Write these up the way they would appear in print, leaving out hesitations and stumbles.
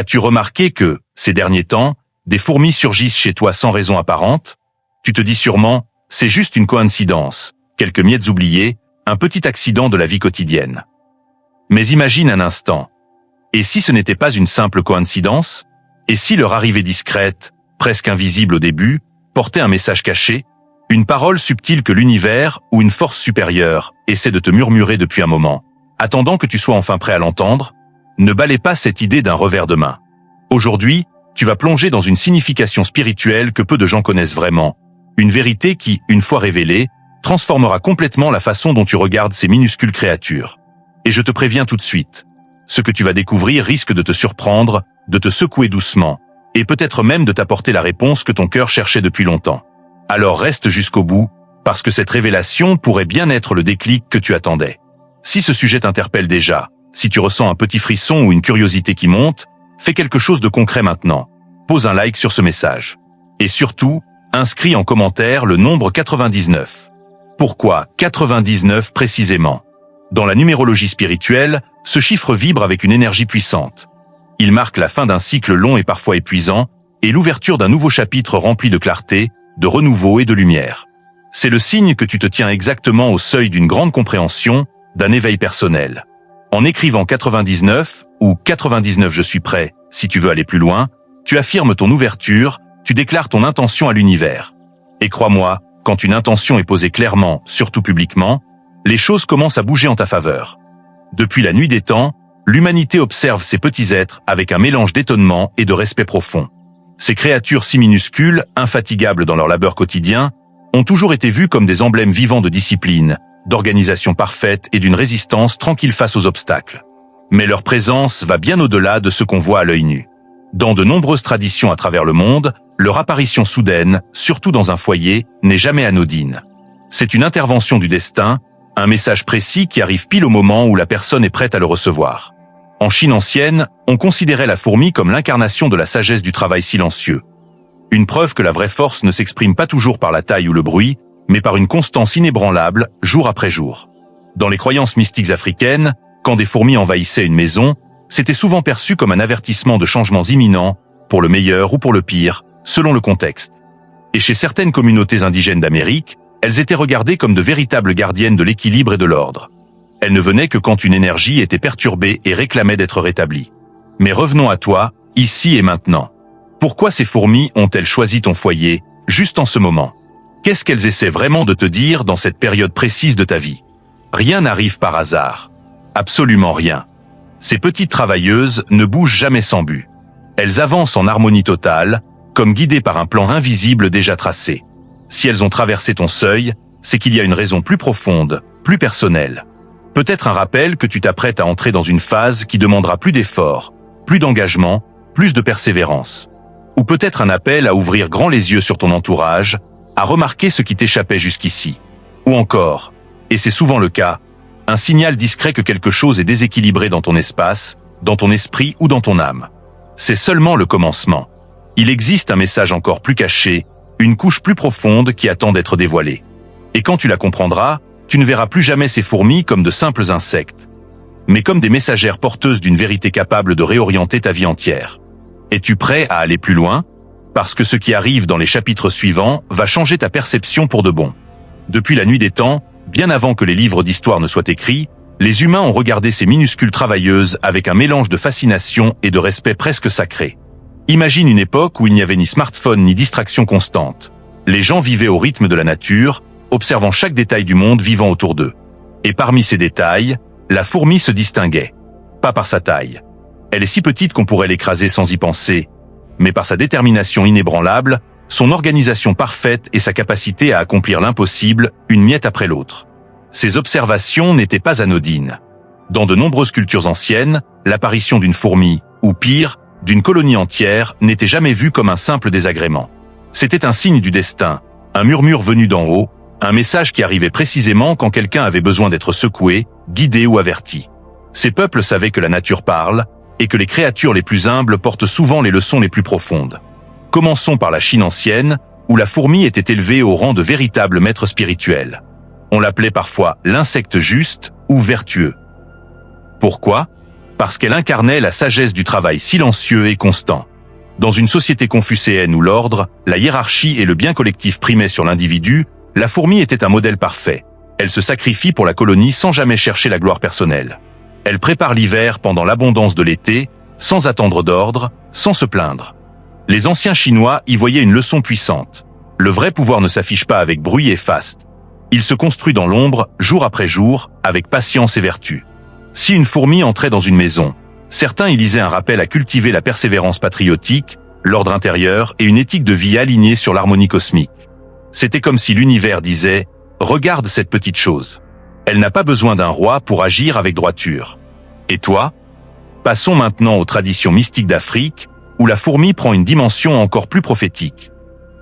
As-tu remarqué que, ces derniers temps, des fourmis surgissent chez toi sans raison apparente? Tu te dis sûrement, c'est juste une coïncidence, quelques miettes oubliées, un petit accident de la vie quotidienne. Mais imagine un instant. Et si ce n'était pas une simple coïncidence? Et si leur arrivée discrète, presque invisible au début, portait un message caché, une parole subtile que l'univers ou une force supérieure essaie de te murmurer depuis un moment, attendant que tu sois enfin prêt à l'entendre? Ne balais pas cette idée d'un revers de main. Aujourd'hui, tu vas plonger dans une signification spirituelle que peu de gens connaissent vraiment, une vérité qui, une fois révélée, transformera complètement la façon dont tu regardes ces minuscules créatures. Et je te préviens tout de suite, ce que tu vas découvrir risque de te surprendre, de te secouer doucement, et peut-être même de t'apporter la réponse que ton cœur cherchait depuis longtemps. Alors reste jusqu'au bout, parce que cette révélation pourrait bien être le déclic que tu attendais. Si ce sujet t'interpelle déjà, si tu ressens un petit frisson ou une curiosité qui monte, fais quelque chose de concret maintenant. Pose un like sur ce message. Et surtout, inscris en commentaire le nombre 99. Pourquoi 99 précisément? Dans la numérologie spirituelle, ce chiffre vibre avec une énergie puissante. Il marque la fin d'un cycle long et parfois épuisant, et l'ouverture d'un nouveau chapitre rempli de clarté, de renouveau et de lumière. C'est le signe que tu te tiens exactement au seuil d'une grande compréhension, d'un éveil personnel. En écrivant 99 ou 99 je suis prêt, si tu veux aller plus loin, tu affirmes ton ouverture, tu déclares ton intention à l'univers. Et crois-moi, quand une intention est posée clairement, surtout publiquement, les choses commencent à bouger en ta faveur. Depuis la nuit des temps, l'humanité observe ces petits êtres avec un mélange d'étonnement et de respect profond. Ces créatures si minuscules, infatigables dans leur labeur quotidien, ont toujours été vues comme des emblèmes vivants de discipline, d'organisation parfaite et d'une résistance tranquille face aux obstacles. Mais leur présence va bien au-delà de ce qu'on voit à l'œil nu. Dans de nombreuses traditions à travers le monde, leur apparition soudaine, surtout dans un foyer, n'est jamais anodine. C'est une intervention du destin, un message précis qui arrive pile au moment où la personne est prête à le recevoir. En Chine ancienne, on considérait la fourmi comme l'incarnation de la sagesse du travail silencieux. Une preuve que la vraie force ne s'exprime pas toujours par la taille ou le bruit, mais par une constance inébranlable, jour après jour. Dans les croyances mystiques africaines, quand des fourmis envahissaient une maison, c'était souvent perçu comme un avertissement de changements imminents, pour le meilleur ou pour le pire, selon le contexte. Et chez certaines communautés indigènes d'Amérique, elles étaient regardées comme de véritables gardiennes de l'équilibre et de l'ordre. Elles ne venaient que quand une énergie était perturbée et réclamait d'être rétablie. Mais revenons à toi, ici et maintenant. Pourquoi ces fourmis ont-elles choisi ton foyer, juste en ce moment? Qu'est-ce qu'elles essaient vraiment de te dire dans cette période précise de ta vie? Rien n'arrive par hasard. Absolument rien. Ces petites travailleuses ne bougent jamais sans but. Elles avancent en harmonie totale, comme guidées par un plan invisible déjà tracé. Si elles ont traversé ton seuil, c'est qu'il y a une raison plus profonde, plus personnelle. Peut-être un rappel que tu t'apprêtes à entrer dans une phase qui demandera plus d'efforts, plus d'engagement, plus de persévérance. Ou peut-être un appel à ouvrir grand les yeux sur ton entourage, à remarquer ce qui t'échappait jusqu'ici. Ou encore, et c'est souvent le cas, un signal discret que quelque chose est déséquilibré dans ton espace, dans ton esprit ou dans ton âme. C'est seulement le commencement. Il existe un message encore plus caché, une couche plus profonde qui attend d'être dévoilée. Et quand tu la comprendras, tu ne verras plus jamais ces fourmis comme de simples insectes, mais comme des messagères porteuses d'une vérité capable de réorienter ta vie entière. Es-tu prêt à aller plus loin? Parce que ce qui arrive dans les chapitres suivants va changer ta perception pour de bon. Depuis la nuit des temps, bien avant que les livres d'histoire ne soient écrits, les humains ont regardé ces minuscules travailleuses avec un mélange de fascination et de respect presque sacré. Imagine une époque où il n'y avait ni smartphone ni distraction constante. Les gens vivaient au rythme de la nature, observant chaque détail du monde vivant autour d'eux. Et parmi ces détails, la fourmi se distinguait. Pas par sa taille. Elle est si petite qu'on pourrait l'écraser sans y penser, mais par sa détermination inébranlable, son organisation parfaite et sa capacité à accomplir l'impossible, une miette après l'autre. Ces observations n'étaient pas anodines. Dans de nombreuses cultures anciennes, l'apparition d'une fourmi, ou pire, d'une colonie entière, n'était jamais vue comme un simple désagrément. C'était un signe du destin, un murmure venu d'en haut, un message qui arrivait précisément quand quelqu'un avait besoin d'être secoué, guidé ou averti. Ces peuples savaient que la nature parle, et que les créatures les plus humbles portent souvent les leçons les plus profondes. Commençons par la Chine ancienne, où la fourmi était élevée au rang de véritable maître spirituel. On l'appelait parfois l'insecte juste ou vertueux. Pourquoi? Parce qu'elle incarnait la sagesse du travail silencieux et constant. Dans une société confucéenne où l'ordre, la hiérarchie et le bien collectif primaient sur l'individu, la fourmi était un modèle parfait. Elle se sacrifie pour la colonie sans jamais chercher la gloire personnelle. Elle prépare l'hiver pendant l'abondance de l'été, sans attendre d'ordre, sans se plaindre. Les anciens Chinois y voyaient une leçon puissante. Le vrai pouvoir ne s'affiche pas avec bruit et faste. Il se construit dans l'ombre, jour après jour, avec patience et vertu. Si une fourmi entrait dans une maison, certains y lisaient un rappel à cultiver la persévérance patriotique, l'ordre intérieur et une éthique de vie alignée sur l'harmonie cosmique. C'était comme si l'univers disait « Regarde cette petite chose. Elle n'a pas besoin d'un roi pour agir avec droiture. » Et toi? Passons maintenant aux traditions mystiques d'Afrique, où la fourmi prend une dimension encore plus prophétique.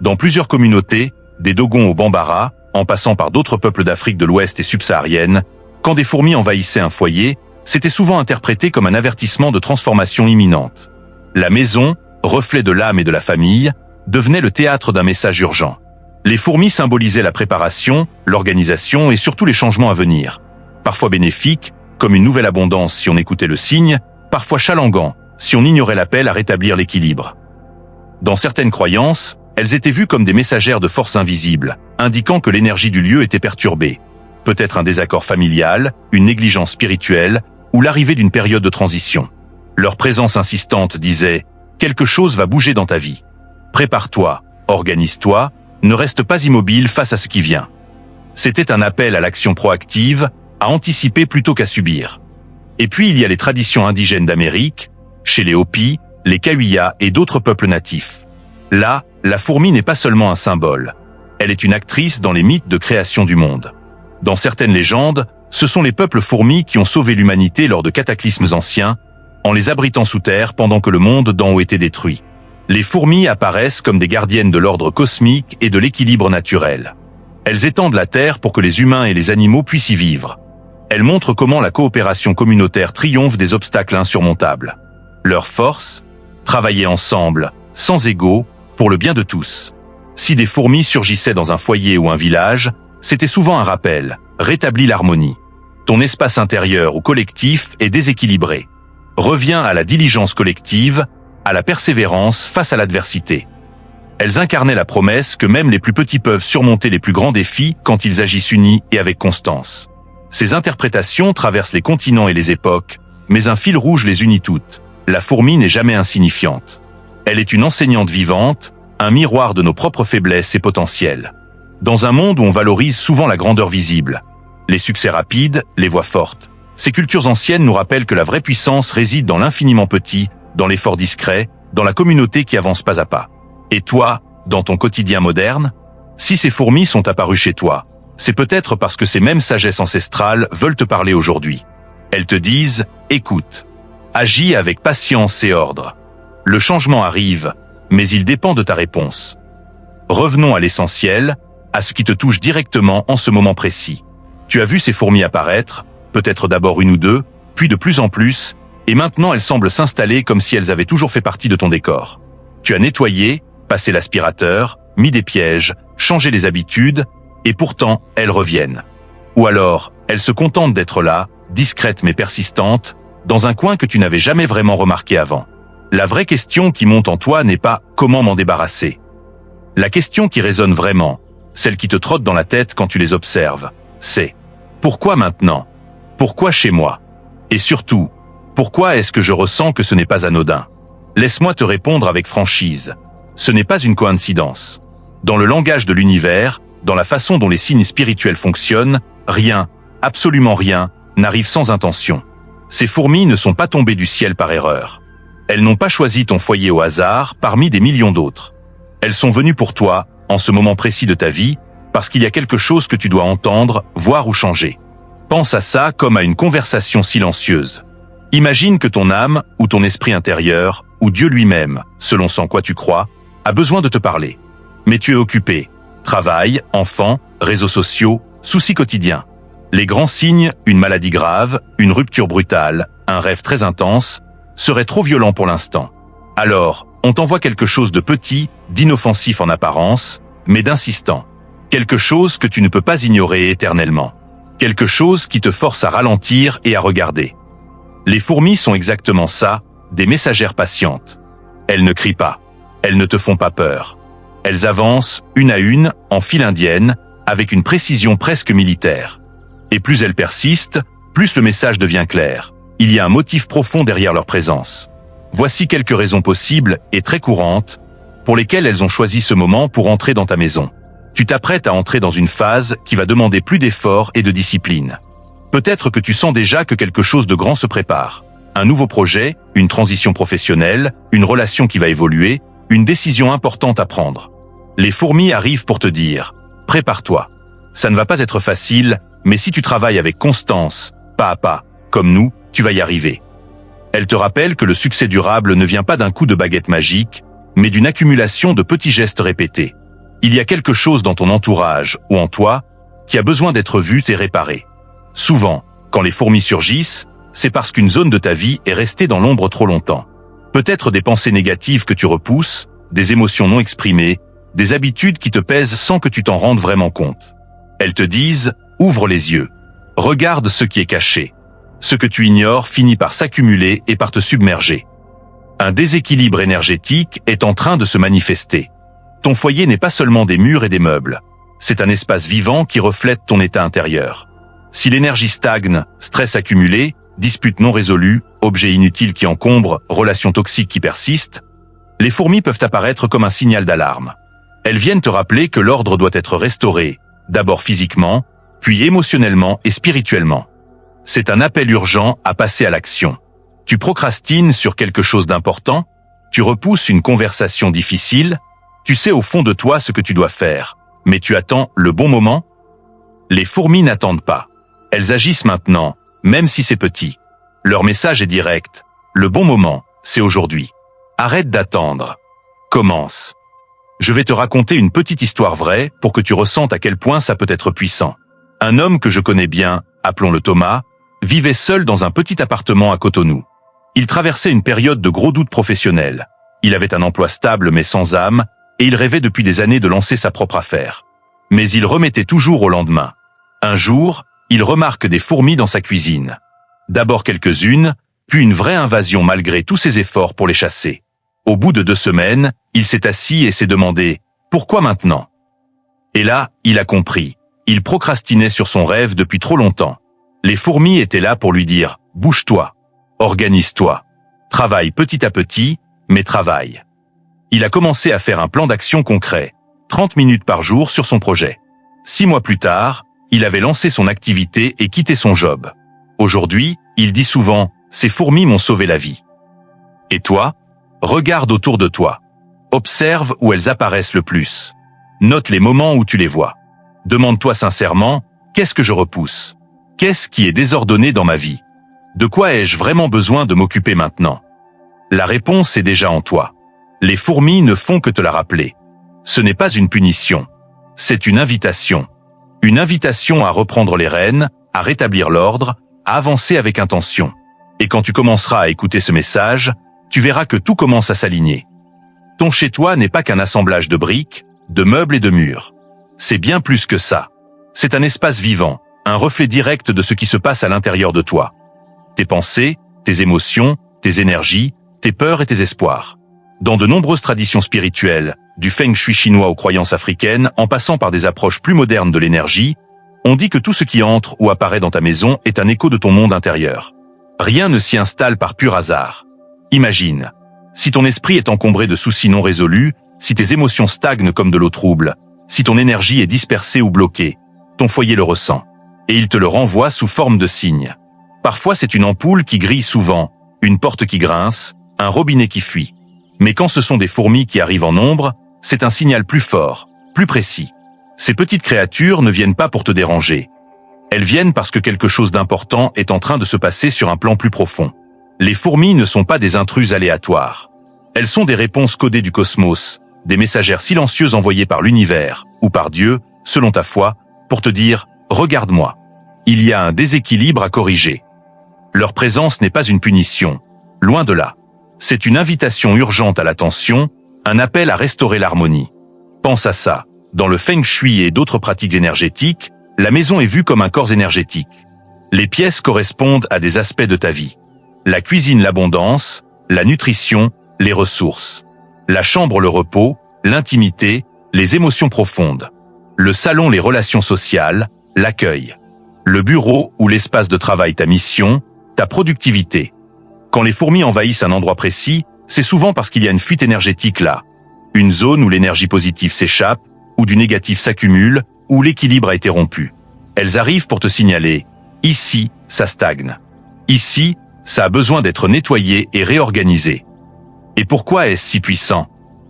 Dans plusieurs communautés, des Dogons au Bambara, en passant par d'autres peuples d'Afrique de l'Ouest et subsaharienne, quand des fourmis envahissaient un foyer, c'était souvent interprété comme un avertissement de transformation imminente. La maison, reflet de l'âme et de la famille, devenait le théâtre d'un message urgent. Les fourmis symbolisaient la préparation, l'organisation et surtout les changements à venir. Parfois bénéfiques, comme une nouvelle abondance si on écoutait le signe, parfois chalanguants, si on ignorait l'appel à rétablir l'équilibre. Dans certaines croyances, elles étaient vues comme des messagères de forces invisibles, indiquant que l'énergie du lieu était perturbée. Peut-être un désaccord familial, une négligence spirituelle, ou l'arrivée d'une période de transition. Leur présence insistante disait « Quelque chose va bouger dans ta vie. Prépare-toi, organise-toi, ne reste pas immobile face à ce qui vient. » C'était un appel à l'action proactive, à anticiper plutôt qu'à subir. Et puis il y a les traditions indigènes d'Amérique, chez les Hopis, les Kawiyas et d'autres peuples natifs. Là, la fourmi n'est pas seulement un symbole. Elle est une actrice dans les mythes de création du monde. Dans certaines légendes, ce sont les peuples fourmis qui ont sauvé l'humanité lors de cataclysmes anciens, en les abritant sous terre pendant que le monde d'en haut était détruit. Les fourmis apparaissent comme des gardiennes de l'ordre cosmique et de l'équilibre naturel. Elles étendent la terre pour que les humains et les animaux puissent y vivre. Elles montrent comment la coopération communautaire triomphe des obstacles insurmontables. Leur force, travailler ensemble, sans ego, pour le bien de tous. Si des fourmis surgissaient dans un foyer ou un village, c'était souvent un rappel, rétablis l'harmonie. Ton espace intérieur ou collectif est déséquilibré. Reviens à la diligence collective, à la persévérance face à l'adversité. Elles incarnaient la promesse que même les plus petits peuvent surmonter les plus grands défis quand ils agissent unis et avec constance. Ces interprétations traversent les continents et les époques, mais un fil rouge les unit toutes. La fourmi n'est jamais insignifiante. Elle est une enseignante vivante, un miroir de nos propres faiblesses et potentiels. Dans un monde où on valorise souvent la grandeur visible, les succès rapides, les voix fortes, ces cultures anciennes nous rappellent que la vraie puissance réside dans l'infiniment petit, dans l'effort discret, dans la communauté qui avance pas à pas. Et toi, dans ton quotidien moderne? Si ces fourmis sont apparues chez toi, c'est peut-être parce que ces mêmes sagesses ancestrales veulent te parler aujourd'hui. Elles te disent « Écoute, agis avec patience et ordre. Le changement arrive, mais il dépend de ta réponse. » Revenons à l'essentiel, à ce qui te touche directement en ce moment précis. Tu as vu ces fourmis apparaître, peut-être d'abord une ou deux, puis de plus en plus, et maintenant elles semblent s'installer comme si elles avaient toujours fait partie de ton décor. Tu as nettoyé, passé l'aspirateur, mis des pièges, changé les habitudes, et pourtant elles reviennent. Ou alors, elles se contentent d'être là, discrètes mais persistantes, dans un coin que tu n'avais jamais vraiment remarqué avant. La vraie question qui monte en toi n'est pas « comment m'en débarrasser ?» La question qui résonne vraiment, celle qui te trotte dans la tête quand tu les observes, c'est « pourquoi maintenant ? Pourquoi chez moi ? Et surtout, pourquoi est-ce que je ressens que ce n'est pas anodin ? Laisse-moi te répondre avec franchise. Ce n'est pas une coïncidence. Dans le langage de l'univers, dans la façon dont les signes spirituels fonctionnent, rien, absolument rien, n'arrive sans intention. Ces fourmis ne sont pas tombées du ciel par erreur. Elles n'ont pas choisi ton foyer au hasard parmi des millions d'autres. Elles sont venues pour toi, en ce moment précis de ta vie, parce qu'il y a quelque chose que tu dois entendre, voir ou changer. Pense à ça comme à une conversation silencieuse. Imagine que ton âme, ou ton esprit intérieur, ou Dieu lui-même, selon sans quoi tu crois, a besoin de te parler. Mais tu es occupé. Travail, enfants, réseaux sociaux, soucis quotidiens. Les grands signes, une maladie grave, une rupture brutale, un rêve très intense, seraient trop violents pour l'instant. Alors, on t'envoie quelque chose de petit, d'inoffensif en apparence, mais d'insistant. Quelque chose que tu ne peux pas ignorer éternellement. Quelque chose qui te force à ralentir et à regarder. Les fourmis sont exactement ça, des messagères patientes. Elles ne crient pas. Elles ne te font pas peur. Elles avancent, une à une, en file indienne, avec une précision presque militaire. Et plus elles persistent, plus le message devient clair. Il y a un motif profond derrière leur présence. Voici quelques raisons possibles et très courantes pour lesquelles elles ont choisi ce moment pour entrer dans ta maison. Tu t'apprêtes à entrer dans une phase qui va demander plus d'efforts et de discipline. Peut-être que tu sens déjà que quelque chose de grand se prépare. Un nouveau projet, une transition professionnelle, une relation qui va évoluer, une décision importante à prendre. Les fourmis arrivent pour te dire « Prépare-toi ». Ça ne va pas être facile, mais si tu travailles avec constance, pas à pas, comme nous, tu vas y arriver. Elles te rappellent que le succès durable ne vient pas d'un coup de baguette magique, mais d'une accumulation de petits gestes répétés. Il y a quelque chose dans ton entourage, ou en toi, qui a besoin d'être vu et réparé. Souvent, quand les fourmis surgissent, c'est parce qu'une zone de ta vie est restée dans l'ombre trop longtemps. Peut-être des pensées négatives que tu repousses, des émotions non exprimées, des habitudes qui te pèsent sans que tu t'en rendes vraiment compte. Elles te disent « Ouvre les yeux. Regarde ce qui est caché. » Ce que tu ignores finit par s'accumuler et par te submerger. Un déséquilibre énergétique est en train de se manifester. Ton foyer n'est pas seulement des murs et des meubles. C'est un espace vivant qui reflète ton état intérieur. Si l'énergie stagne, stress accumulé, disputes non résolues, objets inutiles qui encombrent, relations toxiques qui persistent, les fourmis peuvent apparaître comme un signal d'alarme. Elles viennent te rappeler que l'ordre doit être restauré, d'abord physiquement, puis émotionnellement et spirituellement. C'est un appel urgent à passer à l'action. Tu procrastines sur quelque chose d'important, tu repousses une conversation difficile, tu sais au fond de toi ce que tu dois faire, mais tu attends le bon moment. Les fourmis n'attendent pas. Elles agissent maintenant, même si c'est petit. Leur message est direct. Le bon moment, c'est aujourd'hui. Arrête d'attendre. Commence. Je vais te raconter une petite histoire vraie pour que tu ressentes à quel point ça peut être puissant. Un homme que je connais bien, appelons-le Thomas, vivait seul dans un petit appartement à Cotonou. Il traversait une période de gros doutes professionnels. Il avait un emploi stable mais sans âme, et il rêvait depuis des années de lancer sa propre affaire. Mais il remettait toujours au lendemain. Un jour, il remarque des fourmis dans sa cuisine. D'abord quelques-unes, puis une vraie invasion malgré tous ses efforts pour les chasser. Au bout de 2 semaines, il s'est assis et s'est demandé « Pourquoi maintenant ?» Et là, il a compris. Il procrastinait sur son rêve depuis trop longtemps. Les fourmis étaient là pour lui dire « Bouge-toi, organise-toi, travaille petit à petit, mais travaille. » Il a commencé à faire un plan d'action concret, 30 minutes par jour sur son projet. 6 mois plus tard, il avait lancé son activité et quitté son job. Aujourd'hui, il dit souvent « Ces fourmis m'ont sauvé la vie. » Et toi, regarde autour de toi. Observe où elles apparaissent le plus. Note les moments où tu les vois. Demande-toi sincèrement « Qu'est-ce que je repousse ? Qu'est-ce qui est désordonné dans ma vie ? De quoi ai-je vraiment besoin de m'occuper maintenant ?» La réponse est déjà en toi. Les fourmis ne font que te la rappeler. Ce n'est pas une punition. C'est une invitation. Une invitation à reprendre les rênes, à rétablir l'ordre, à avancer avec intention. Et quand tu commenceras à écouter ce message, tu verras que tout commence à s'aligner. Ton chez-toi n'est pas qu'un assemblage de briques, de meubles et de murs. C'est bien plus que ça. C'est un espace vivant, un reflet direct de ce qui se passe à l'intérieur de toi. Tes pensées, tes émotions, tes énergies, tes peurs et tes espoirs. Dans de nombreuses traditions spirituelles, du feng shui chinois aux croyances africaines, en passant par des approches plus modernes de l'énergie, on dit que tout ce qui entre ou apparaît dans ta maison est un écho de ton monde intérieur. Rien ne s'y installe par pur hasard. Imagine, si ton esprit est encombré de soucis non résolus, si tes émotions stagnent comme de l'eau trouble, si ton énergie est dispersée ou bloquée, ton foyer le ressent, et il te le renvoie sous forme de signes. Parfois c'est une ampoule qui grille souvent, une porte qui grince, un robinet qui fuit. Mais quand ce sont des fourmis qui arrivent en nombre, c'est un signal plus fort, plus précis. Ces petites créatures ne viennent pas pour te déranger. Elles viennent parce que quelque chose d'important est en train de se passer sur un plan plus profond. Les fourmis ne sont pas des intruses aléatoires. Elles sont des réponses codées du cosmos, des messagères silencieuses envoyées par l'univers, ou par Dieu, selon ta foi, pour te dire « Regarde-moi ». Il y a un déséquilibre à corriger. Leur présence n'est pas une punition, loin de là. C'est une invitation urgente à l'attention, un appel à restaurer l'harmonie. Pense à ça. Dans le feng shui et d'autres pratiques énergétiques, la maison est vue comme un corps énergétique. Les pièces correspondent à des aspects de ta vie. La cuisine, l'abondance, la nutrition, les ressources. La chambre, le repos, l'intimité, les émotions profondes. Le salon, les relations sociales, l'accueil. Le bureau ou l'espace de travail, ta mission, ta productivité. Quand les fourmis envahissent un endroit précis, c'est souvent parce qu'il y a une fuite énergétique là. Une zone où l'énergie positive s'échappe, où du négatif s'accumule, où l'équilibre a été rompu. Elles arrivent pour te signaler « ici, ça stagne ». Ici, ça a besoin d'être nettoyé et réorganisé. Et pourquoi est-ce si puissant?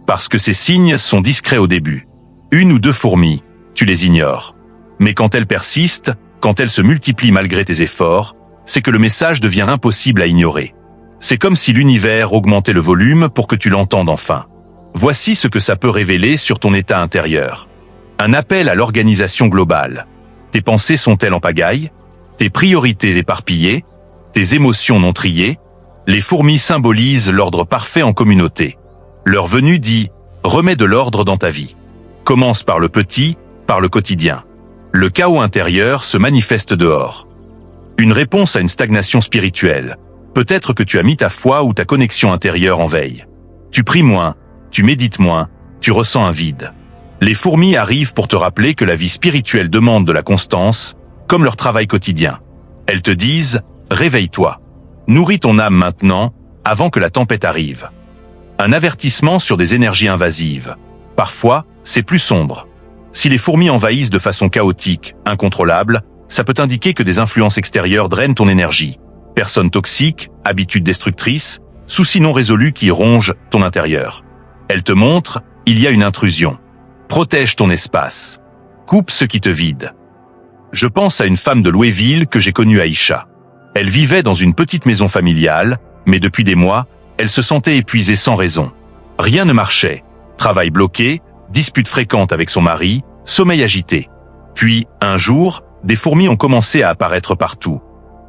Parce que ces signes sont discrets au début. 1 ou 2 fourmis, tu les ignores. Mais quand elles persistent, quand elles se multiplient malgré tes efforts, c'est que le message devient impossible à ignorer. C'est comme si l'univers augmentait le volume pour que tu l'entendes enfin. Voici ce que ça peut révéler sur ton état intérieur. Un appel à l'organisation globale. Tes pensées sont-elles en pagaille? Tes priorités éparpillées? Tes émotions non triées? Les fourmis symbolisent l'ordre parfait en communauté. Leur venue dit « remets de l'ordre dans ta vie ». Commence par le petit, par le quotidien. Le chaos intérieur se manifeste dehors. Une réponse à une stagnation spirituelle. Peut-être que tu as mis ta foi ou ta connexion intérieure en veille. Tu pries moins, tu médites moins, tu ressens un vide. Les fourmis arrivent pour te rappeler que la vie spirituelle demande de la constance, comme leur travail quotidien. Elles te disent « réveille-toi ». Nourris ton âme maintenant, avant que la tempête arrive. Un avertissement sur des énergies invasives. Parfois, c'est plus sombre. Si les fourmis envahissent de façon chaotique, incontrôlable, ça peut indiquer que des influences extérieures drainent ton énergie. Personnes toxiques, habitudes destructrices, soucis non résolus qui rongent ton intérieur. Elles te montrent, il y a une intrusion. Protège ton espace. Coupe ce qui te vide. Je pense à une femme de Louisville que j'ai connue, Aïcha. Elle vivait dans une petite maison familiale, mais depuis des mois, elle se sentait épuisée sans raison. Rien ne marchait. Travail bloqué, disputes fréquentes avec son mari, sommeil agité. Puis, un jour, des fourmis ont commencé à apparaître partout.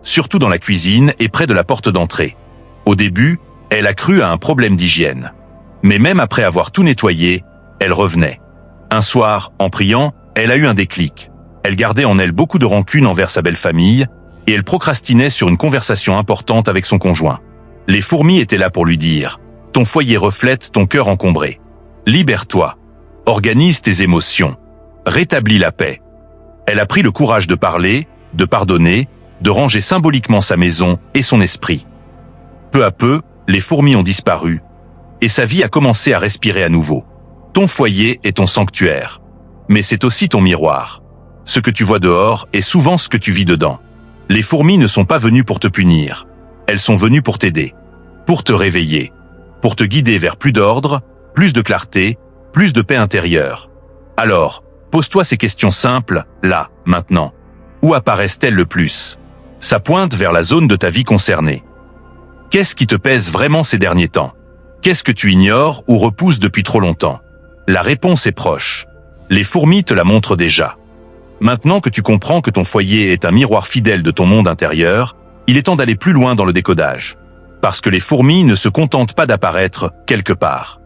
Surtout dans la cuisine et près de la porte d'entrée. Au début, elle a cru à un problème d'hygiène. Mais même après avoir tout nettoyé, elle revenait. Un soir, en priant, elle a eu un déclic. Elle gardait en elle beaucoup de rancune envers sa belle famille, et elle procrastinait sur une conversation importante avec son conjoint. Les fourmis étaient là pour lui dire « Ton foyer reflète ton cœur encombré. Libère-toi. Organise tes émotions. Rétablis la paix. » Elle a pris le courage de parler, de pardonner, de ranger symboliquement sa maison et son esprit. Peu à peu, les fourmis ont disparu, et sa vie a commencé à respirer à nouveau. Ton foyer est ton sanctuaire. Mais c'est aussi ton miroir. Ce que tu vois dehors est souvent ce que tu vis dedans. Les fourmis ne sont pas venues pour te punir. Elles sont venues pour t'aider, pour te réveiller, pour te guider vers plus d'ordre, plus de clarté, plus de paix intérieure. Alors, pose-toi ces questions simples, là, maintenant. Où apparaissent-elles le plus? Ça pointe vers la zone de ta vie concernée. Qu'est-ce qui te pèse vraiment ces derniers temps? Qu'est-ce que tu ignores ou repousses depuis trop longtemps? La réponse est proche. Les fourmis te la montrent déjà. Maintenant que tu comprends que ton foyer est un miroir fidèle de ton monde intérieur, il est temps d'aller plus loin dans le décodage. Parce que les fourmis ne se contentent pas d'apparaître quelque part.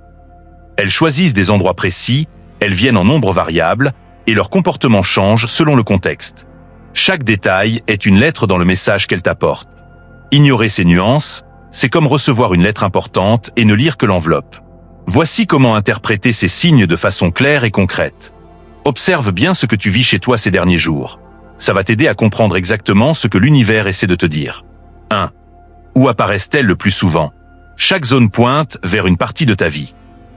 Elles choisissent des endroits précis, elles viennent en nombre variable, et leur comportement change selon le contexte. Chaque détail est une lettre dans le message qu'elles t'apportent. Ignorer ces nuances, c'est comme recevoir une lettre importante et ne lire que l'enveloppe. Voici comment interpréter ces signes de façon claire et concrète. Observe bien ce que tu vis chez toi ces derniers jours. Ça va t'aider à comprendre exactement ce que l'univers essaie de te dire. 1. Où apparaissent-elles le plus souvent? Chaque zone pointe vers une partie de ta vie.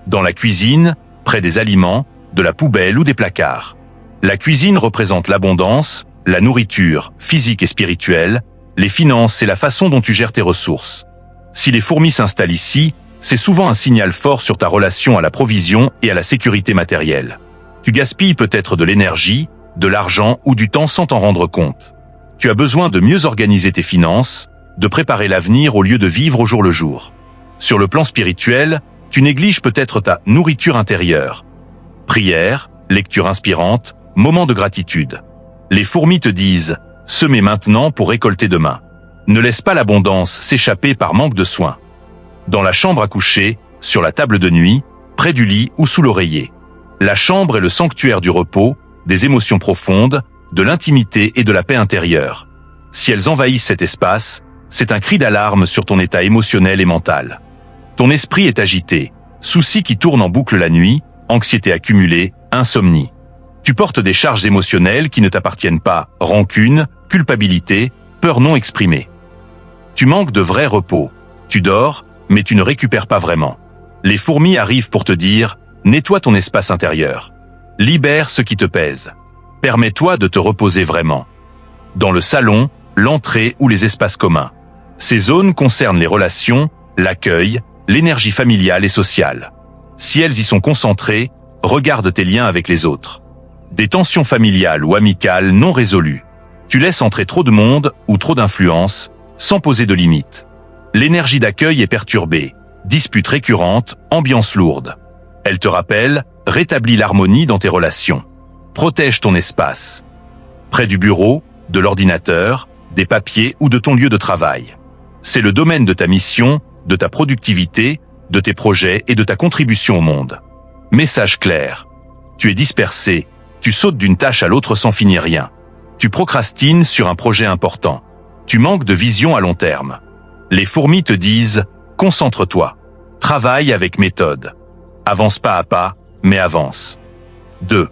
Dans la cuisine, près des aliments, de la poubelle ou des placards. La cuisine représente l'abondance, la nourriture, physique et spirituelle, les finances et la façon dont tu gères tes ressources. Si les fourmis s'installent ici, c'est souvent un signal fort sur ta relation à la provision et à la sécurité matérielle. Tu gaspilles peut-être de l'énergie, de l'argent ou du temps sans t'en rendre compte. Tu as besoin de mieux organiser tes finances, de préparer l'avenir au lieu de vivre au jour le jour. Sur le plan spirituel, tu négliges peut-être ta nourriture intérieure. Prière, lecture inspirante, moment de gratitude. Les fourmis te disent « semez maintenant pour récolter demain ». Ne laisse pas l'abondance s'échapper par manque de soins. Dans la chambre à coucher, sur la table de nuit, près du lit ou sous l'oreiller. La chambre est le sanctuaire du repos, des émotions profondes, de l'intimité et de la paix intérieure. Si elles envahissent cet espace, C'est un cri d'alarme sur ton état émotionnel et mental. Ton esprit est agité, soucis qui tournent en boucle la nuit, anxiété accumulée, insomnie. Tu portes des charges émotionnelles qui ne t'appartiennent pas, rancune, culpabilité, peur non exprimée. Tu manques de vrai repos. Tu dors, mais tu ne récupères pas vraiment. Les fourmis arrivent pour te dire « Nettoie ton espace intérieur. Libère ce qui te pèse. Permets-toi de te reposer vraiment. » Dans le salon, l'entrée ou les espaces communs. Ces zones concernent les relations, l'accueil, l'énergie familiale et sociale. Si elles y sont concentrées, regarde tes liens avec les autres. Des tensions familiales ou amicales non résolues. Tu laisses entrer trop de monde ou trop d'influence, sans poser de limites. L'énergie d'accueil est perturbée. Disputes récurrentes, ambiance lourde. Elle te rappelle, rétablis l'harmonie dans tes relations. Protège ton espace. Près du bureau, de l'ordinateur, des papiers ou de ton lieu de travail. C'est le domaine de ta mission, de ta productivité, de tes projets et de ta contribution au monde. Message clair. Tu es dispersé, tu sautes d'une tâche à l'autre sans finir rien. Tu procrastines sur un projet important. Tu manques de vision à long terme. Les fourmis te disent « Concentre-toi. Travaille avec méthode. Avance pas à pas, mais avance. » 2.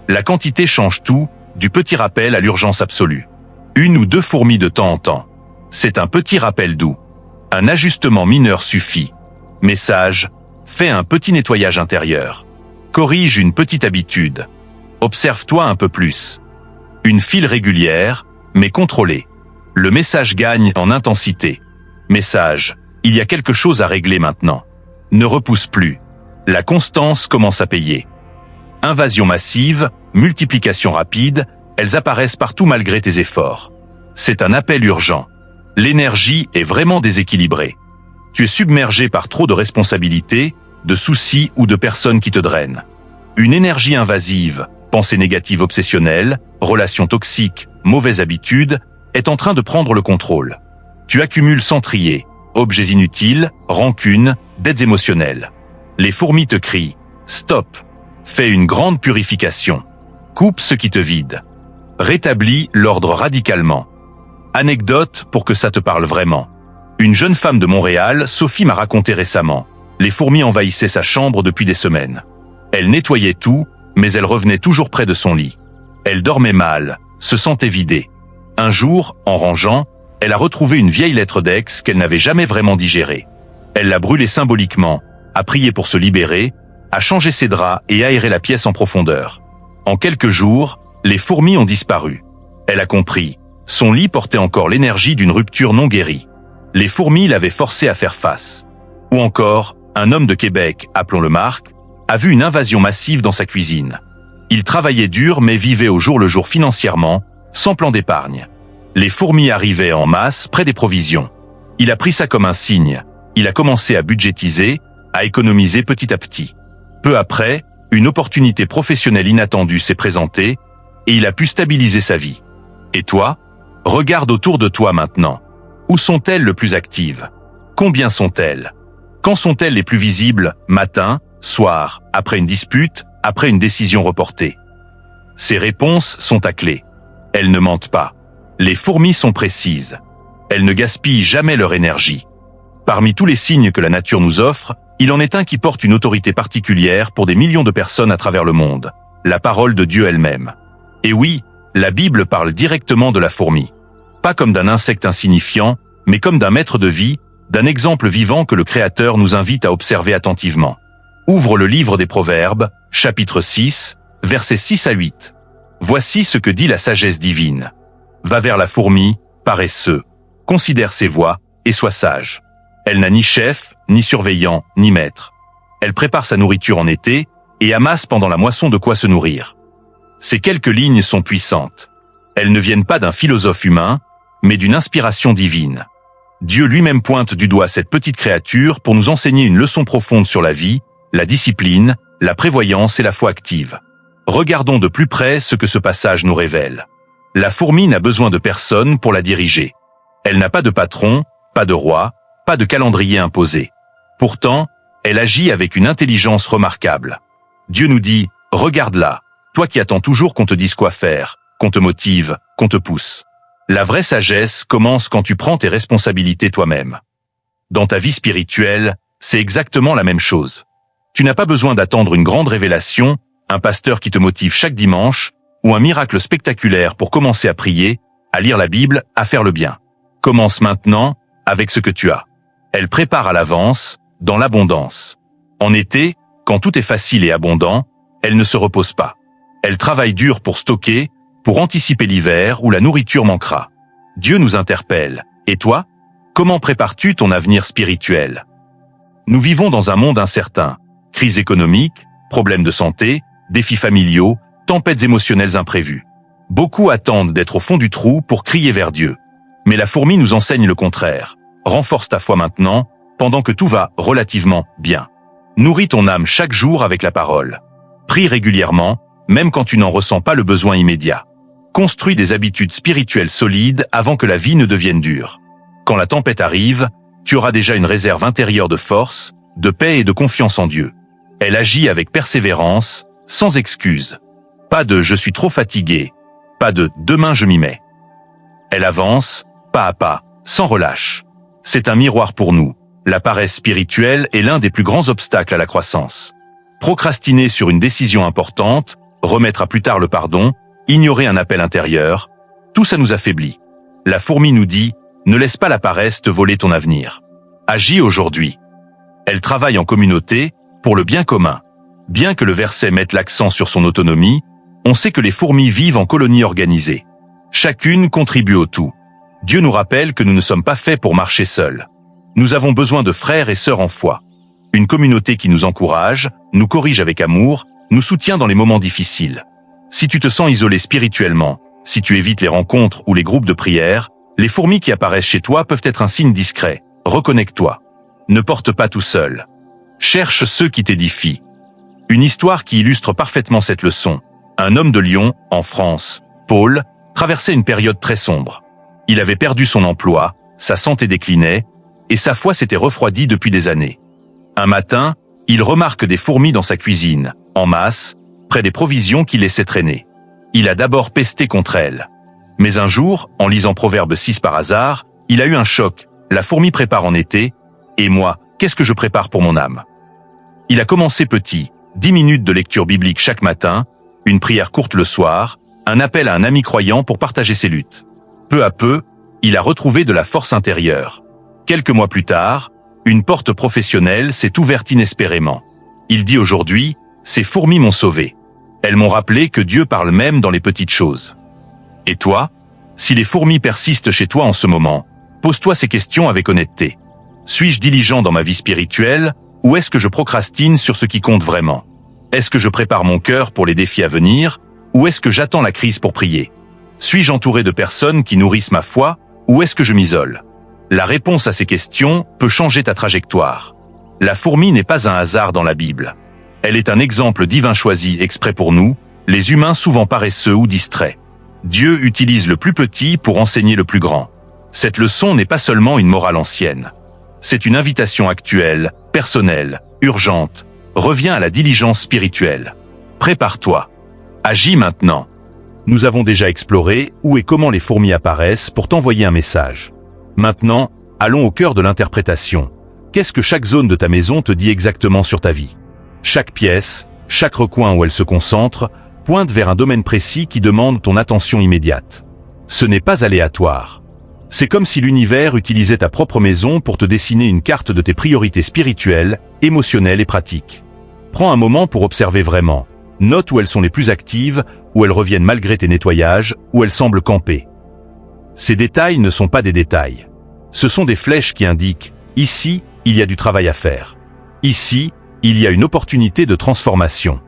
La quantité change tout, du petit rappel à l'urgence absolue. 1 ou 2 fourmis de temps en temps. C'est un petit rappel doux. Un ajustement mineur suffit. Message, fais un petit nettoyage intérieur. Corrige une petite habitude. Observe-toi un peu plus. Une file régulière, mais contrôlée. Le message gagne en intensité. Message, il y a quelque chose à régler maintenant. Ne repousse plus. La constance commence à payer. Invasion massive, multiplication rapide, elles apparaissent partout malgré tes efforts. C'est un appel urgent. L'énergie est vraiment déséquilibrée. Tu es submergé par trop de responsabilités, de soucis ou de personnes qui te drainent. Une énergie invasive, pensée négative obsessionnelle, relations toxiques, mauvaises habitudes, est en train de prendre le contrôle. Tu accumules sans trier, objets inutiles, rancunes, dettes émotionnelles. Les fourmis te crient « Stop ! Fais une grande purification. Coupe ce qui te vide. Rétablis l'ordre radicalement. » Anecdote pour que ça te parle vraiment. Une jeune femme de Montréal, Sophie, m'a raconté récemment. Les fourmis envahissaient sa chambre depuis des semaines. Elle nettoyait tout, mais elle revenait toujours près de son lit. Elle dormait mal, se sentait vidée. Un jour, en rangeant, elle a retrouvé une vieille lettre d'ex qu'elle n'avait jamais vraiment digérée. Elle l'a brûlée symboliquement, a prié pour se libérer, a changé ses draps et aéré la pièce en profondeur. En quelques jours, les fourmis ont disparu. Elle a compris. Son lit portait encore l'énergie d'une rupture non guérie. Les fourmis l'avaient forcé à faire face. Ou encore, un homme de Québec, appelons-le Marc, a vu une invasion massive dans sa cuisine. Il travaillait dur mais vivait au jour le jour financièrement, sans plan d'épargne. Les fourmis arrivaient en masse près des provisions. Il a pris ça comme un signe. Il a commencé à budgétiser, à économiser petit à petit. Peu après, une opportunité professionnelle inattendue s'est présentée et il a pu stabiliser sa vie. Et toi? Regarde autour de toi maintenant. Où sont-elles le plus actives? Combien sont-elles? Quand sont-elles les plus visibles? Matin, soir, après une dispute, après une décision reportée? Ces réponses sont à clé. Elles ne mentent pas. Les fourmis sont précises. Elles ne gaspillent jamais leur énergie. Parmi tous les signes que la nature nous offre, il en est un qui porte une autorité particulière pour des millions de personnes à travers le monde. La parole de Dieu elle-même. Et oui, la Bible parle directement de la fourmi. Pas comme d'un insecte insignifiant, mais comme d'un maître de vie, d'un exemple vivant que le Créateur nous invite à observer attentivement. Ouvre le livre des Proverbes, chapitre 6, versets 6 à 8. Voici ce que dit la sagesse divine. Va vers la fourmi, paresseux. Considère ses voies et sois sage. Elle n'a ni chef, ni surveillant, ni maître. Elle prépare sa nourriture en été et amasse pendant la moisson de quoi se nourrir. Ces quelques lignes sont puissantes. Elles ne viennent pas d'un philosophe humain, mais d'une inspiration divine. Dieu lui-même pointe du doigt cette petite créature pour nous enseigner une leçon profonde sur la vie, la discipline, la prévoyance et la foi active. Regardons de plus près ce que ce passage nous révèle. La fourmi n'a besoin de personne pour la diriger. Elle n'a pas de patron, pas de roi, pas de calendrier imposé. Pourtant, elle agit avec une intelligence remarquable. Dieu nous dit « Regarde-la, toi qui attends toujours qu'on te dise quoi faire, qu'on te motive, qu'on te pousse. La vraie sagesse commence quand tu prends tes responsabilités toi-même. Dans ta vie spirituelle, c'est exactement la même chose. Tu n'as pas besoin d'attendre une grande révélation, un pasteur qui te motive chaque dimanche, ou un miracle spectaculaire pour commencer à prier, à lire la Bible, à faire le bien. Commence maintenant avec ce que tu as. Elle prépare à l'avance, dans l'abondance. En été, quand tout est facile et abondant, elle ne se repose pas. Elle travaille dur pour stocker, pour anticiper l'hiver où la nourriture manquera. Dieu nous interpelle. Et toi, comment prépares-tu ton avenir spirituel? Nous vivons dans un monde incertain. Crise économique, problèmes de santé, défis familiaux, tempêtes émotionnelles imprévues. Beaucoup attendent d'être au fond du trou pour crier vers Dieu. Mais la fourmi nous enseigne le contraire. Renforce ta foi maintenant, pendant que tout va relativement bien. Nourris ton âme chaque jour avec la parole. Prie régulièrement, même quand tu n'en ressens pas le besoin immédiat. Construis des habitudes spirituelles solides avant que la vie ne devienne dure. Quand la tempête arrive, tu auras déjà une réserve intérieure de force, de paix et de confiance en Dieu. Elle agit avec persévérance, sans excuse. Pas de « je suis trop fatigué », pas de « demain je m'y mets ». Elle avance, pas à pas, sans relâche. C'est un miroir pour nous. La paresse spirituelle est l'un des plus grands obstacles à la croissance. Procrastiner sur une décision importante, remettre à plus tard le pardon, ignorer un appel intérieur, tout ça nous affaiblit. La fourmi nous dit « Ne laisse pas la paresse te voler ton avenir. Agis aujourd'hui ». Elle travaille en communauté, pour le bien commun. Bien que le verset mette l'accent sur son autonomie, on sait que les fourmis vivent en colonies organisées. Chacune contribue au tout. Dieu nous rappelle que nous ne sommes pas faits pour marcher seuls. Nous avons besoin de frères et sœurs en foi. Une communauté qui nous encourage, nous corrige avec amour, nous soutient dans les moments difficiles. Si tu te sens isolé spirituellement, si tu évites les rencontres ou les groupes de prière, les fourmis qui apparaissent chez toi peuvent être un signe discret. Reconnecte-toi. Ne porte pas tout seul. Cherche ceux qui t'édifient. Une histoire qui illustre parfaitement cette leçon. Un homme de Lyon, en France, Paul, traversait une période très sombre. Il avait perdu son emploi, sa santé déclinait, et sa foi s'était refroidie depuis des années. Un matin, il remarque des fourmis dans sa cuisine, en masse, près des provisions qu'il laissait traîner. Il a d'abord pesté contre elles. Mais un jour, en lisant Proverbe 6 par hasard, il a eu un choc. La fourmi prépare en été, et moi, qu'est-ce que je prépare pour mon âme? Il a commencé petit, 10 minutes de lecture biblique chaque matin, une prière courte le soir, un appel à un ami croyant pour partager ses luttes. Peu à peu, il a retrouvé de la force intérieure. Quelques mois plus tard, une porte professionnelle s'est ouverte inespérément. Il dit aujourd'hui, « Ces fourmis m'ont sauvé. Elles m'ont rappelé que Dieu parle même dans les petites choses. » Et toi, si les fourmis persistent chez toi en ce moment, pose-toi ces questions avec honnêteté. Suis-je diligent dans ma vie spirituelle, ou est-ce que je procrastine sur ce qui compte vraiment? Est-ce que je prépare mon cœur pour les défis à venir, ou est-ce que j'attends la crise pour prier? Suis-je entouré de personnes qui nourrissent ma foi, ou est-ce que je m'isole? La réponse à ces questions peut changer ta trajectoire. La fourmi n'est pas un hasard dans la Bible. Elle est un exemple divin choisi exprès pour nous, les humains souvent paresseux ou distraits. Dieu utilise le plus petit pour enseigner le plus grand. Cette leçon n'est pas seulement une morale ancienne. C'est une invitation actuelle, personnelle, urgente. Reviens à la diligence spirituelle. Prépare-toi. Agis maintenant. Nous avons déjà exploré où et comment les fourmis apparaissent pour t'envoyer un message. Maintenant, allons au cœur de l'interprétation. Qu'est-ce que chaque zone de ta maison te dit exactement sur ta vie? Chaque pièce, chaque recoin où elle se concentre, pointe vers un domaine précis qui demande ton attention immédiate. Ce n'est pas aléatoire. C'est comme si l'univers utilisait ta propre maison pour te dessiner une carte de tes priorités spirituelles, émotionnelles et pratiques. Prends un moment pour observer vraiment. Note où elles sont les plus actives, où elles reviennent malgré tes nettoyages, où elles semblent camper. Ces détails ne sont pas des détails. Ce sont des flèches qui indiquent « ici, il y a du travail à faire ». Ici, il y a une opportunité de transformation.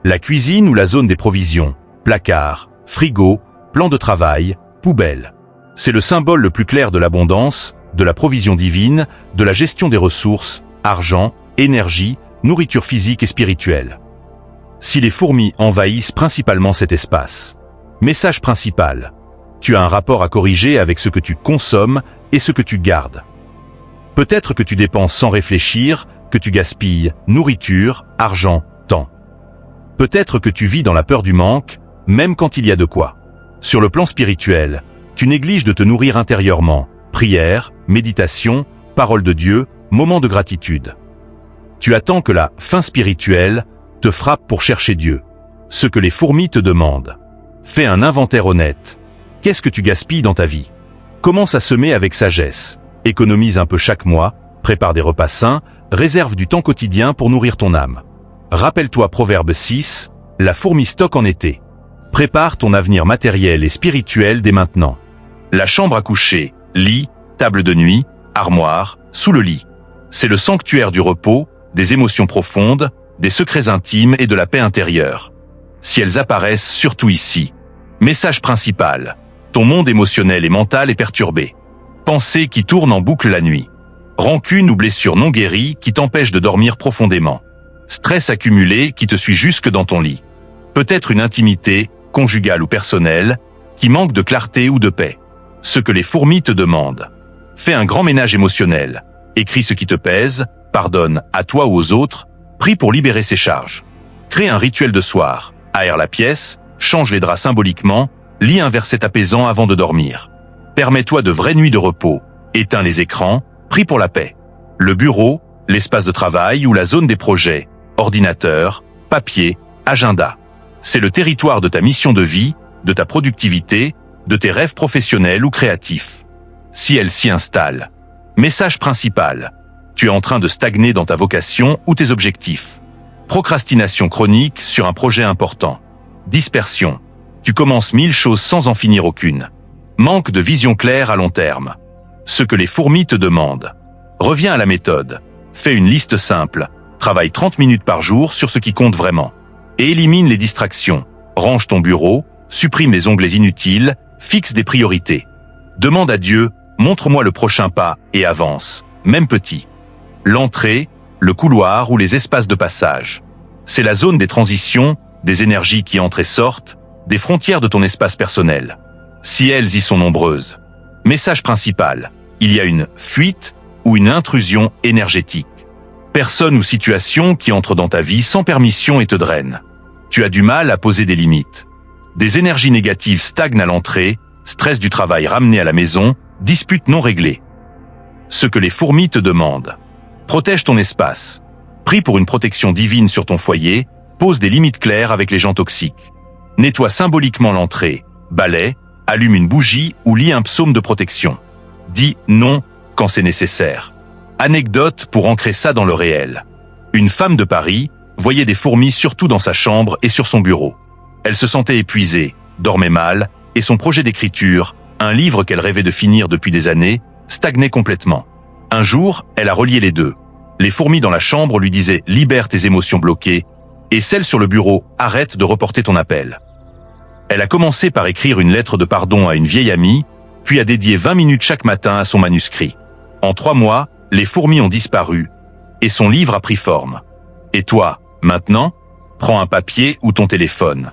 La cuisine ou la zone des provisions, placard, frigo, plan de travail, poubelle. C'est le symbole le plus clair de l'abondance, de la provision divine, de la gestion des ressources, argent, énergie, nourriture physique et spirituelle. Si les fourmis envahissent principalement cet espace. Message principal. Tu as un rapport à corriger avec ce que tu consommes et ce que tu gardes. Peut-être que tu dépenses sans réfléchir, que tu gaspilles nourriture, argent, temps. Peut-être que tu vis dans la peur du manque, même quand il y a de quoi. Sur le plan spirituel, Tu négliges de te nourrir intérieurement. Prière, méditation, parole de Dieu, moment de gratitude. Tu attends que la faim spirituelle te frappe pour chercher Dieu. Ce que les fourmis te demandent. Fais un inventaire honnête. Qu'est-ce que tu gaspilles dans ta vie? Commence à semer avec sagesse. Économise un peu chaque mois, prépare des repas sains, réserve du temps quotidien pour nourrir ton âme. Rappelle-toi Proverbe 6, la fourmi stocke en été. Prépare ton avenir matériel et spirituel dès maintenant. La chambre à coucher, lit, table de nuit, armoire, sous le lit. C'est le sanctuaire du repos, des émotions profondes, des secrets intimes et de la paix intérieure. Si elles apparaissent surtout ici. Message principal. Ton monde émotionnel et mental est perturbé. Pensées qui tournent en boucle la nuit. Rancune ou blessure non guérie qui t'empêche de dormir profondément. Stress accumulé qui te suit jusque dans ton lit. Peut-être une intimité, conjugale ou personnelle, qui manque de clarté ou de paix. Ce que les fourmis te demandent. Fais un grand ménage émotionnel. Écris ce qui te pèse, pardonne à toi ou aux autres, prie pour libérer ses charges. Crée un rituel de soir. Aère la pièce, change les draps symboliquement, lis un verset apaisant avant de dormir. Permets-toi de vraies nuits de repos. Éteins les écrans, prie pour la paix. Le bureau, l'espace de travail ou la zone des projets, ordinateur, papier, agenda. C'est le territoire de ta mission de vie, de ta productivité, de tes rêves professionnels ou créatifs. Si elle s'y installe. Message principal. Tu es en train de stagner dans ta vocation ou tes objectifs. Procrastination chronique sur un projet important. Dispersion. Tu commences 1000 choses sans en finir aucune. Manque de vision claire à long terme. Ce que les fourmis te demandent. Reviens à la méthode. Fais une liste simple. Travaille 30 minutes par jour sur ce qui compte vraiment. Et élimine les distractions. Range ton bureau, supprime les onglets inutiles, fixe des priorités. Demande à Dieu, montre-moi le prochain pas et avance, même petit. L'entrée, le couloir ou les espaces de passage. C'est la zone des transitions, des énergies qui entrent et sortent, des frontières de ton espace personnel. Si elles y sont nombreuses. Message principal. Il y a une fuite ou une intrusion énergétique. Personne ou situation qui entre dans ta vie sans permission et te draine. Tu as du mal à poser des limites. Des énergies négatives stagnent à l'entrée, stress du travail ramené à la maison, disputes non réglées. Ce que les fourmis te demandent. Protège ton espace. Prie pour une protection divine sur ton foyer, pose des limites claires avec les gens toxiques. Nettoie symboliquement l'entrée, balaie, allume une bougie ou lis un psaume de protection. Dis non quand c'est nécessaire. Anecdote pour ancrer ça dans le réel. Une femme de Paris voyait des fourmis surtout dans sa chambre et sur son bureau. Elle se sentait épuisée, dormait mal, et son projet d'écriture, un livre qu'elle rêvait de finir depuis des années, stagnait complètement. Un jour, elle a relié les deux. Les fourmis dans la chambre lui disaient « Libère tes émotions bloquées » et celles sur le bureau « Arrête de reporter ton appel ». Elle a commencé par écrire une lettre de pardon à une vieille amie, puis a dédié 20 minutes chaque matin à son manuscrit. En 3 mois, les fourmis ont disparu, et son livre a pris forme. Et toi, maintenant, prends un papier ou ton téléphone.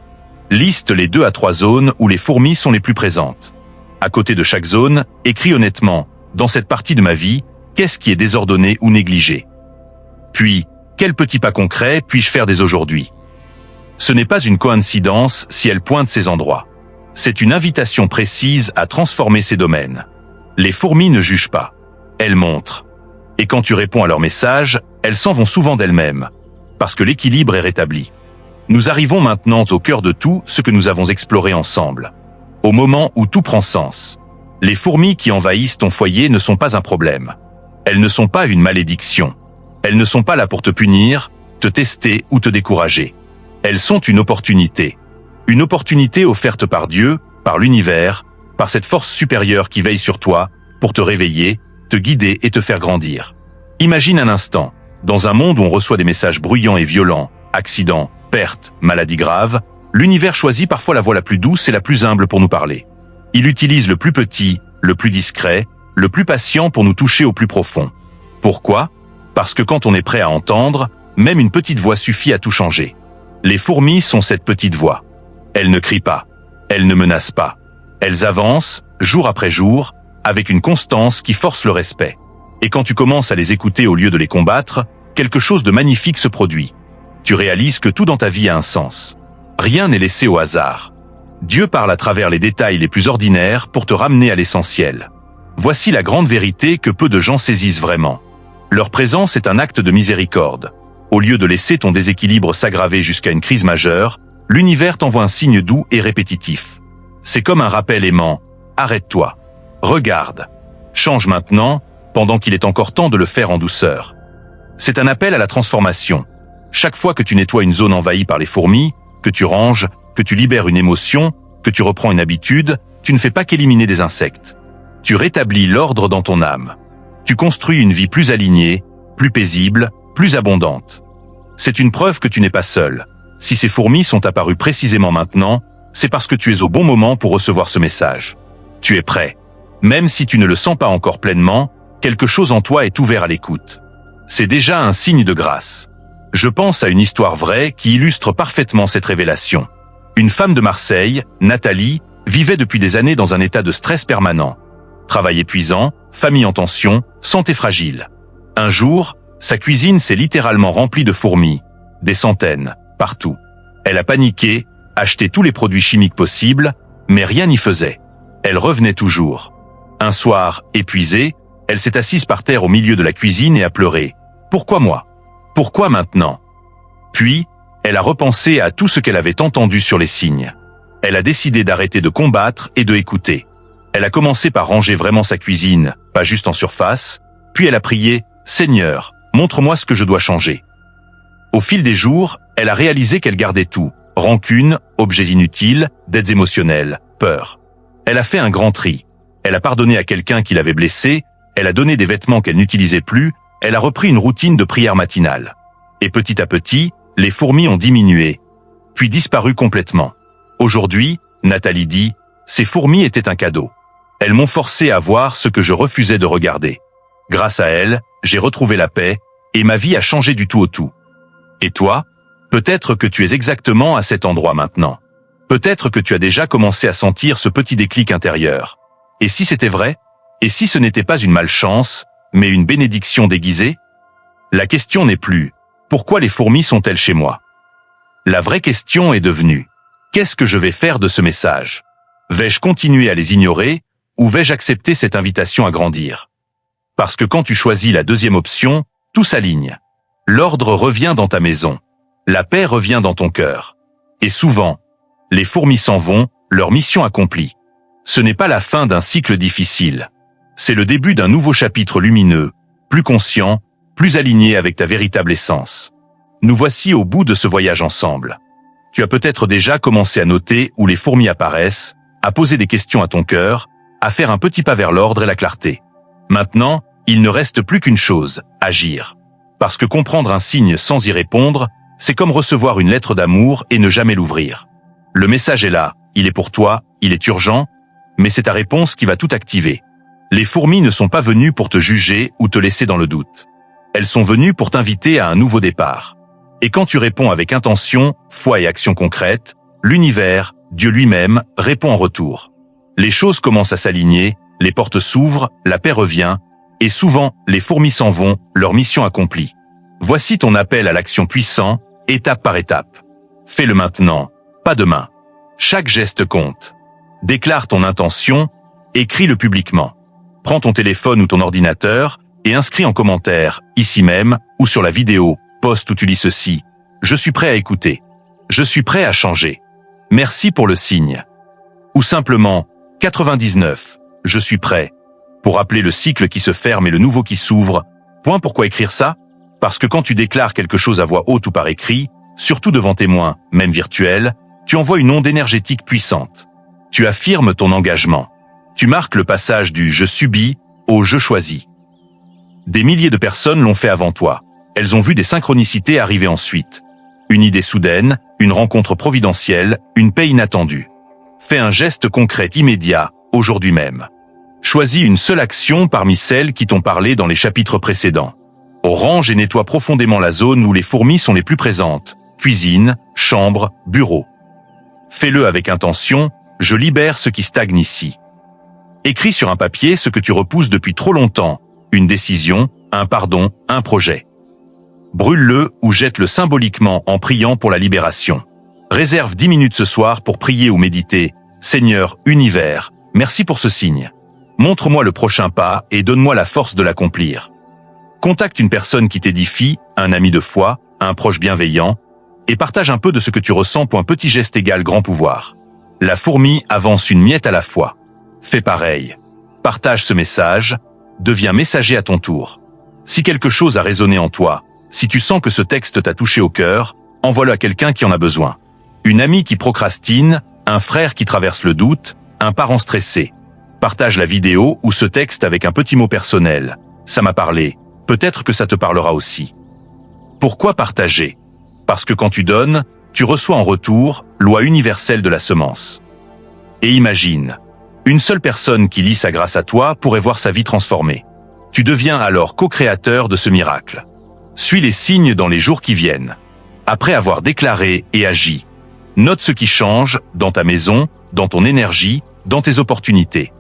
Liste les 2 à 3 zones où les fourmis sont les plus présentes. À côté de chaque zone, écris honnêtement, dans cette partie de ma vie, qu'est-ce qui est désordonné ou négligé? Puis, quel petit pas concret puis-je faire dès aujourd'hui? Ce n'est pas une coïncidence si elle pointe ces endroits. C'est une invitation précise à transformer ces domaines. Les fourmis ne jugent pas. Elles montrent. Et quand tu réponds à leur message, elles s'en vont souvent d'elles-mêmes, parce que l'équilibre est rétabli. Nous arrivons maintenant au cœur de tout ce que nous avons exploré ensemble. Au moment où tout prend sens. Les fourmis qui envahissent ton foyer ne sont pas un problème. Elles ne sont pas une malédiction. Elles ne sont pas là pour te punir, te tester ou te décourager. Elles sont une opportunité. Une opportunité offerte par Dieu, par l'univers, par cette force supérieure qui veille sur toi, pour te réveiller, te guider et te faire grandir. Imagine un instant, dans un monde où on reçoit des messages bruyants et violents, accidents, pertes, maladies graves, l'univers choisit parfois la voie la plus douce et la plus humble pour nous parler. Il utilise le plus petit, le plus discret, le plus patient pour nous toucher au plus profond. Pourquoi? Parce que quand on est prêt à entendre, même une petite voix suffit à tout changer. Les fourmis sont cette petite voix. Elles ne crient pas, elles ne menacent pas. Elles avancent, jour après jour, avec une constance qui force le respect. Et quand tu commences à les écouter au lieu de les combattre, quelque chose de magnifique se produit. Tu réalises que tout dans ta vie a un sens. Rien n'est laissé au hasard. Dieu parle à travers les détails les plus ordinaires pour te ramener à l'essentiel. Voici la grande vérité que peu de gens saisissent vraiment. Leur présence est un acte de miséricorde. Au lieu de laisser ton déséquilibre s'aggraver jusqu'à une crise majeure, l'univers t'envoie un signe doux et répétitif. C'est comme un rappel aimant. Arrête-toi. Regarde. Change maintenant, pendant qu'il est encore temps de le faire en douceur. C'est un appel à la transformation. Chaque fois que tu nettoies une zone envahie par les fourmis, que tu ranges, que tu libères une émotion, que tu reprends une habitude, tu ne fais pas qu'éliminer des insectes. Tu rétablis l'ordre dans ton âme. Tu construis une vie plus alignée, plus paisible, plus abondante. C'est une preuve que tu n'es pas seul. Si ces fourmis sont apparues précisément maintenant, c'est parce que tu es au bon moment pour recevoir ce message. Tu es prêt. Même si tu ne le sens pas encore pleinement, quelque chose en toi est ouvert à l'écoute. C'est déjà un signe de grâce. Je pense à une histoire vraie qui illustre parfaitement cette révélation. Une femme de Marseille, Nathalie, vivait depuis des années dans un état de stress permanent. Travail épuisant, famille en tension, santé fragile. Un jour, sa cuisine s'est littéralement remplie de fourmis. Des centaines, partout. Elle a paniqué, acheté tous les produits chimiques possibles, mais rien n'y faisait. Elle revenait toujours. Un soir, épuisée, elle s'est assise par terre au milieu de la cuisine et a pleuré. Pourquoi moi? Pourquoi maintenant? Puis, elle a repensé à tout ce qu'elle avait entendu sur les signes. Elle a décidé d'arrêter de combattre et de écouter. Elle a commencé par ranger vraiment sa cuisine, pas juste en surface, puis elle a prié « Seigneur, montre-moi ce que je dois changer ». Au fil des jours, elle a réalisé qu'elle gardait tout, rancune, objets inutiles, dettes émotionnelles, peur. Elle a fait un grand tri. Elle a pardonné à quelqu'un qui l'avait blessée, elle a donné des vêtements qu'elle n'utilisait plus, elle a repris une routine de prière matinale. Et petit à petit, les fourmis ont diminué, puis disparu complètement. Aujourd'hui, Nathalie dit, ces fourmis étaient un cadeau. Elles m'ont forcé à voir ce que je refusais de regarder. Grâce à elles, j'ai retrouvé la paix, et ma vie a changé du tout au tout. Et toi? Peut-être que tu es exactement à cet endroit maintenant. Peut-être que tu as déjà commencé à sentir ce petit déclic intérieur. Et si c'était vrai? Et si ce n'était pas une malchance, mais une bénédiction déguisée? La question n'est plus « Pourquoi les fourmis sont-elles chez moi ?» La vraie question est devenue « Qu'est-ce que je vais faire de ce message? Vais-je continuer à les ignorer ou vais-je accepter cette invitation à grandir ?» Parce que quand tu choisis la deuxième option, tout s'aligne. L'ordre revient dans ta maison. La paix revient dans ton cœur. Et souvent, les fourmis s'en vont, leur mission accomplie. Ce n'est pas la fin d'un cycle difficile. C'est le début d'un nouveau chapitre lumineux, plus conscient, plus aligné avec ta véritable essence. Nous voici au bout de ce voyage ensemble. Tu as peut-être déjà commencé à noter où les fourmis apparaissent, à poser des questions à ton cœur, à faire un petit pas vers l'ordre et la clarté. Maintenant, il ne reste plus qu'une chose, agir. Parce que comprendre un signe sans y répondre, c'est comme recevoir une lettre d'amour et ne jamais l'ouvrir. Le message est là, il est pour toi, il est urgent, mais c'est ta réponse qui va tout activer. Les fourmis ne sont pas venues pour te juger ou te laisser dans le doute. Elles sont venues pour t'inviter à un nouveau départ. Et quand tu réponds avec intention, foi et action concrète, l'univers, Dieu lui-même, répond en retour. Les choses commencent à s'aligner, les portes s'ouvrent, la paix revient, et souvent, les fourmis s'en vont, leur mission accomplie. Voici ton appel à l'action puissant, étape par étape. Fais-le maintenant, pas demain. Chaque geste compte. Déclare ton intention, écris-le publiquement. Prends ton téléphone ou ton ordinateur et inscris en commentaire, ici même, ou sur la vidéo, poste où tu lis ceci. Je suis prêt à écouter. Je suis prêt à changer. Merci pour le signe. Ou simplement, 99. Je suis prêt. Pour rappeler le cycle qui se ferme et le nouveau qui s'ouvre. Pourquoi écrire ça? Parce que quand tu déclares quelque chose à voix haute ou par écrit, surtout devant témoins, même virtuels, tu envoies une onde énergétique puissante. Tu affirmes ton engagement. Tu marques le passage du « je subis » au « je choisis ». Des milliers de personnes l'ont fait avant toi. Elles ont vu des synchronicités arriver ensuite. Une idée soudaine, une rencontre providentielle, une paix inattendue. Fais un geste concret immédiat, aujourd'hui même. Choisis une seule action parmi celles qui t'ont parlé dans les chapitres précédents. Range et nettoie profondément la zone où les fourmis sont les plus présentes. Cuisine, chambre, bureau. Fais-le avec intention, je libère ce qui stagne ici. Écris sur un papier ce que tu repousses depuis trop longtemps, une décision, un pardon, un projet. Brûle-le ou jette-le symboliquement en priant pour la libération. Réserve 10 minutes ce soir pour prier ou méditer. Seigneur, univers, merci pour ce signe. Montre-moi le prochain pas et donne-moi la force de l'accomplir. Contacte une personne qui t'édifie, un ami de foi, un proche bienveillant, et partage un peu de ce que tu ressens pour un petit geste égale grand pouvoir. La fourmi avance une miette à la fois. Fais pareil. Partage ce message, deviens messager à ton tour. Si quelque chose a résonné en toi, si tu sens que ce texte t'a touché au cœur, envoie-le à quelqu'un qui en a besoin. Une amie qui procrastine, un frère qui traverse le doute, un parent stressé. Partage la vidéo ou ce texte avec un petit mot personnel. Ça m'a parlé. Peut-être que ça te parlera aussi. Pourquoi partager? Parce que quand tu donnes, tu reçois en retour loi universelle de la semence. Et imagine, une seule personne qui lit ça grâce à toi pourrait voir sa vie transformée. Tu deviens alors co-créateur de ce miracle. Suis les signes dans les jours qui viennent. Après avoir déclaré et agi, note ce qui change dans ta maison, dans ton énergie, dans tes opportunités.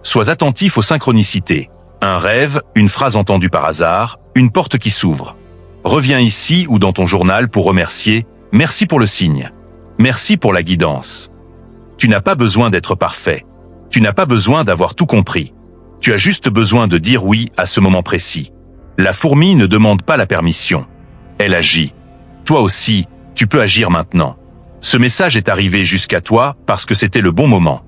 Sois attentif aux synchronicités. Un rêve, une phrase entendue par hasard, une porte qui s'ouvre. Reviens ici ou dans ton journal pour remercier. Merci pour le signe. Merci pour la guidance. Tu n'as pas besoin d'être parfait. Tu n'as pas besoin d'avoir tout compris. Tu as juste besoin de dire oui à ce moment précis. La fourmi ne demande pas la permission. Elle agit. Toi aussi, tu peux agir maintenant. Ce message est arrivé jusqu'à toi parce que c'était le bon moment.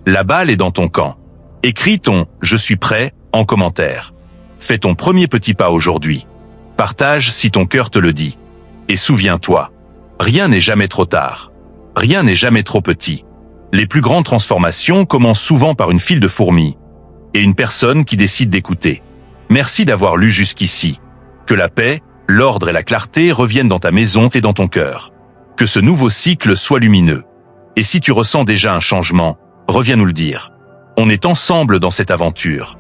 La balle est dans ton camp. Écris ton « Je suis prêt » en commentaire. Fais ton premier petit pas aujourd'hui. Partage si ton cœur te le dit. Et souviens-toi, rien n'est jamais trop tard. Rien n'est jamais trop petit. Les plus grandes transformations commencent souvent par une file de fourmis et une personne qui décide d'écouter. Merci d'avoir lu jusqu'ici. Que la paix, l'ordre et la clarté reviennent dans ta maison et dans ton cœur. Que ce nouveau cycle soit lumineux. Et si tu ressens déjà un changement, reviens nous le dire. On est ensemble dans cette aventure.